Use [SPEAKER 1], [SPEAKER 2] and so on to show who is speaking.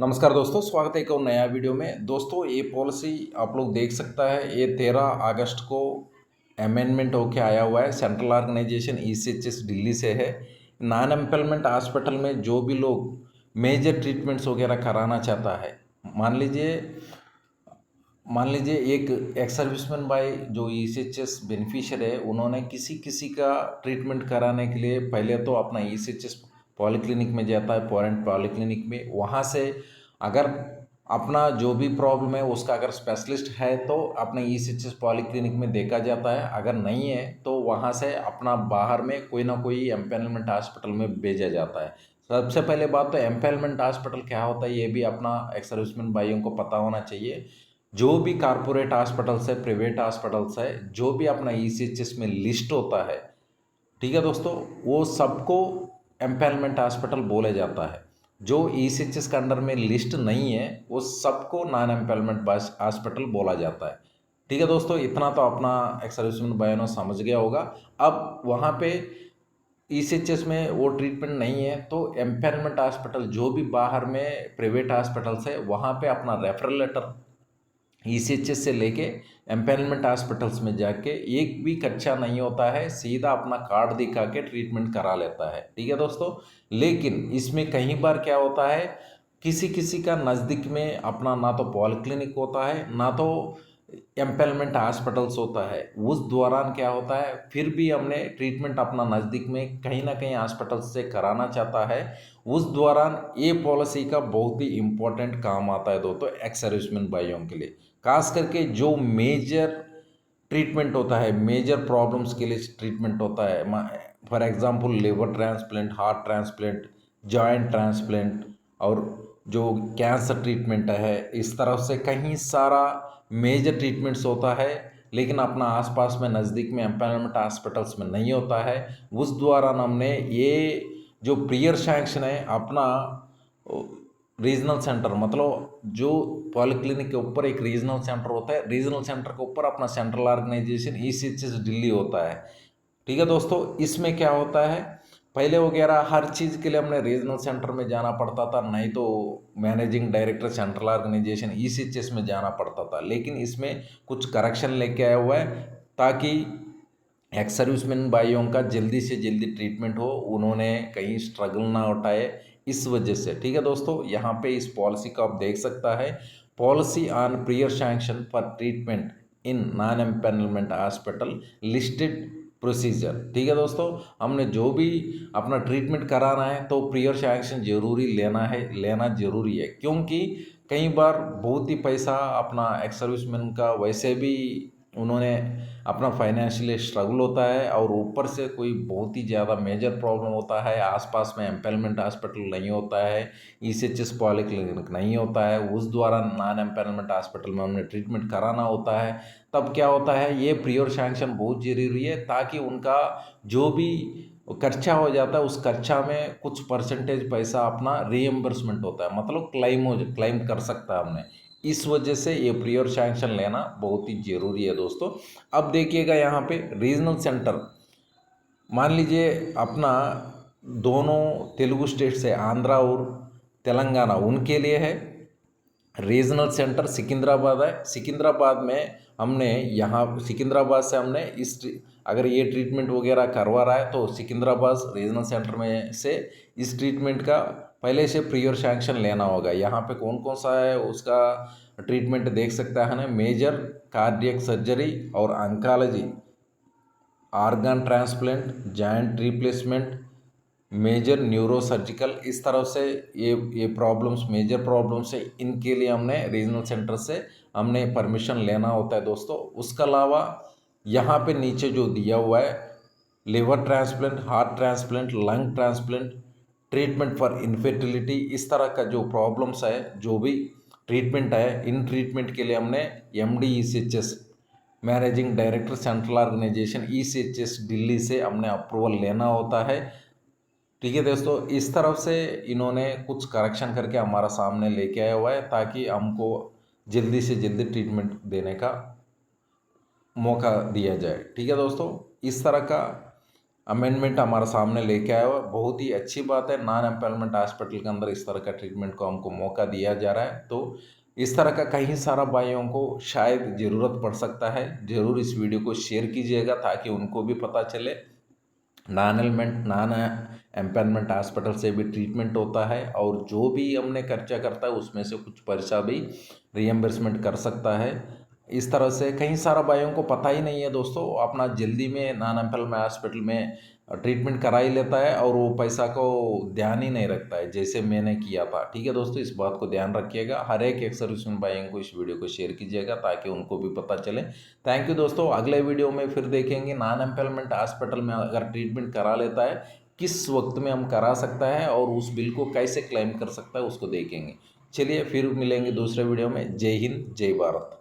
[SPEAKER 1] नमस्कार दोस्तों, स्वागत है एक और नया वीडियो में। दोस्तों ये पॉलिसी आप लोग देख सकता है, ये 13 अगस्त को अमेंडमेंट होके आया हुआ है। सेंट्रल ऑर्गेनाइजेशन ईसीएचएस दिल्ली से है। नॉन एम्पलमेंट हॉस्पिटल में जो भी लोग मेजर ट्रीटमेंट्स वगैरह कराना चाहता है, मान लीजिए मान लीजिए एक एक्स सर्विसमैन भाई जो ईसीएचएस बेनिफिशियर है, उन्होंने किसी किसी का ट्रीटमेंट कराने के लिए पहले तो अपना ईसीएचएस पॉलीक्लिनिक में जाता है, पॉरेंट पॉलीक्लिनिक में। वहाँ से अगर अपना जो भी प्रॉब्लम है उसका अगर स्पेशलिस्ट है तो अपने ईसीएचएस पॉलीक्लिनिक में देखा जाता है। अगर नहीं है तो वहाँ से अपना बाहर में कोई ना कोई एम्पेनलमेंट हॉस्पिटल में भेजा जाता है। सबसे पहले बात तो एम्पेनलमेंट हॉस्पिटल क्या होता है ये भी अपना एक्स सर्विसमैन भाइयों को पता होना चाहिए। जो भी कारपोरेट हॉस्पिटल्स है, प्राइवेट हॉस्पिटल्स है, जो भी अपना ईसीएचएस में लिस्ट होता है, ठीक है दोस्तों, वो सबको एम्पेनलमेंट हॉस्पिटल बोला जाता है। जो ईसीएचएस के अंडर में लिस्ट नहीं है वो सबको नॉन एम्पेनलमेंट हॉस्पिटल बोला जाता है। ठीक है दोस्तों, इतना तो अपना एक्स सर्विसमैन भाइयों समझ गया होगा। अब वहाँ पे ईसीएचएस में वो ट्रीटमेंट नहीं है तो एम्पेनलमेंट हॉस्पिटल जो भी बाहर में प्राइवेट हॉस्पिटल्स है वहाँ पे अपना रेफरल लेटर ईसीएचएस से लेके एम्पेनलमेंट हॉस्पिटल्स में जाके एक भी खर्चा नहीं होता है, सीधा अपना कार्ड दिखा के ट्रीटमेंट करा लेता है। ठीक है दोस्तों, लेकिन इसमें कई बार क्या होता है, किसी किसी का नज़दीक में अपना ना तो पॉलीक्लिनिक होता है ना तो एम्पेनलमेंट हॉस्पिटल्स होता है। उस दौरान क्या होता है, फिर भी हमने ट्रीटमेंट अपना नज़दीक में कहीं ना कहीं हॉस्पिटल से कराना चाहता है। उस दौरान ये पॉलिसी का बहुत ही इम्पोर्टेंट काम आता है दोस्तों एक्स सर्विसमैन भाइयों के लिए। खास करके जो मेजर ट्रीटमेंट होता है, मेजर प्रॉब्लम्स के लिए ट्रीटमेंट होता है, for example liver transplant, heart transplant, joint transplant और जो कैंसर ट्रीटमेंट है, इस तरफ से कहीं सारा मेजर ट्रीटमेंट्स होता है। लेकिन अपना आसपास में नज़दीक में एम्पेनलमेंट हॉस्पिटल्स में नहीं होता है। उस दौरान हमने ये जो प्रियर सैंक्शन है अपना रीजनल सेंटर, मतलब जो पॉलीक्लिनिक के ऊपर एक रीजनल सेंटर होता है, रीजनल सेंटर के ऊपर अपना सेंट्रल ऑर्गेनाइजेशन ईसीएचएस दिल्ली होता है। ठीक है दोस्तों, इसमें क्या होता है, पहले वगैरह हर चीज़ के लिए हमने रीजनल सेंटर में जाना पड़ता था, नहीं तो managing director central organisation ECHS में जाना पड़ता था। लेकिन इसमें कुछ करेक्शन लेके आया हुआ है ताकि एक्स सर्विसमैन भाइयों का जल्दी से जल्दी ट्रीटमेंट हो, उन्होंने कहीं स्ट्रगल ना उठाए इस वजह से। ठीक है दोस्तों, यहाँ पे इस पॉलिसी को आप देख सकता है, policy on prior sanction for treatment in non empanelment hospital listed procedure. ठीक है दोस्तों, हमने जो भी अपना ट्रीटमेंट कराना है तो प्रियर सैंक्शन जरूरी लेना है, लेना जरूरी है। क्योंकि कई बार बहुत ही पैसा अपना एक्स सर्विसमैन का वैसे भी उन्होंने अपना फाइनेंशियली स्ट्रगल होता है और ऊपर से कोई बहुत ही ज़्यादा मेजर प्रॉब्लम होता है, आसपास में एम्पेनलमेंट हॉस्पिटल नहीं होता है, ईसीएचएस पॉलीक्लिनिक नहीं होता है, उस द्वारा नॉन एम्पेनलमेंट हॉस्पिटल में हमने ट्रीटमेंट कराना होता है। तब क्या होता है, ये प्रियर सैंक्शन बहुत ज़रूरी है ताकि उनका जो भी खर्चा हो जाता है उस खर्चा में कुछ परसेंटेज पैसा अपना रीएम्बर्समेंट होता है, मतलब क्लेम कर सकता है हमने। इस वजह से ये प्रियर सैंक्शन लेना बहुत ही ज़रूरी है दोस्तों। अब देखिएगा यहाँ पे रीजनल सेंटर, मान लीजिए अपना दोनों तेलुगु स्टेट से आंध्रा और तेलंगाना, उनके लिए है रीजनल सेंटर सिकंदराबाद है। सिकंदराबाद में हमने यहाँ सिकंदराबाद से हमने अगर ये ट्रीटमेंट वगैरह करवा रहा है तो सिकंदराबाद रीजनल सेंटर में से इस ट्रीटमेंट का पहले से प्रियर सैंक्शन लेना होगा। यहाँ पे कौन कौन सा है उसका ट्रीटमेंट देख सकता है ना, मेजर कार्डियक सर्जरी और oncology, organ transplant, joint replacement, major neuro surgical, इस तरह से ये प्रॉब्लम्स मेजर प्रॉब्लम्स है, इनके लिए हमने रीजनल सेंटर से हमने परमिशन लेना होता है दोस्तों। उसके अलावा यहाँ पे नीचे जो दिया हुआ है, liver transplant, heart transplant, lung transplant, treatment for infertility, इस तरह का जो प्रॉब्लम्स है, जो भी ट्रीटमेंट है, इन ट्रीटमेंट के लिए हमने MD ECHS managing director central organisation ECHS Delhi से हमने अप्रूवल लेना होता है। ठीक है दोस्तों, इस तरफ से इन्होंने कुछ करेक्शन करके हमारा सामने लेके आया हुआ है ताकि हमको जल्दी से जल्दी ट्रीटमेंट देने का मौका दिया जाए। ठीक है दोस्तों, इस तरह का अमेंडमेंट हमारे सामने लेके आया हुआ है। बहुत ही अच्छी बात है, नॉन एम्पॉयमेंट हॉस्पिटल के अंदर इस तरह का ट्रीटमेंट को हमको मौका दिया जा रहा है। तो इस तरह का कई सारा भाइयों को शायद ज़रूरत पड़ सकता है। ज़रूर इस वीडियो को शेयर कीजिएगा ताकि उनको भी पता चले नॉन एम्पॉयमेंट हॉस्पिटल से भी ट्रीटमेंट होता है, और जो भी हमने खर्चा करता है उसमें से कुछ पैसा भी रियम्बर्समेंट कर सकता है। इस तरह से कई सारा भाइयों को पता ही नहीं है दोस्तों, अपना जल्दी में नॉन एम्पॉयमेंट हॉस्पिटल में ट्रीटमेंट करा ही लेता है और वो पैसा को ध्यान ही नहीं रखता है, जैसे मैंने किया था। ठीक है दोस्तों, इस बात को ध्यान रखिएगा। हर एक एक्स सर्विसमैन भाइयों को इस वीडियो को शेयर कीजिएगा ताकि उनको भी पता चले। थैंक यू दोस्तों, अगले वीडियो में फिर देखेंगे नॉन एम्पॉयमेंट हॉस्पिटल में अगर ट्रीटमेंट करा लेता है किस वक्त में हम करा सकता है और उस बिल को कैसे क्लेम कर सकता है उसको देखेंगे। चलिए फिर मिलेंगे दूसरे वीडियो में। जय हिंद, जय भारत।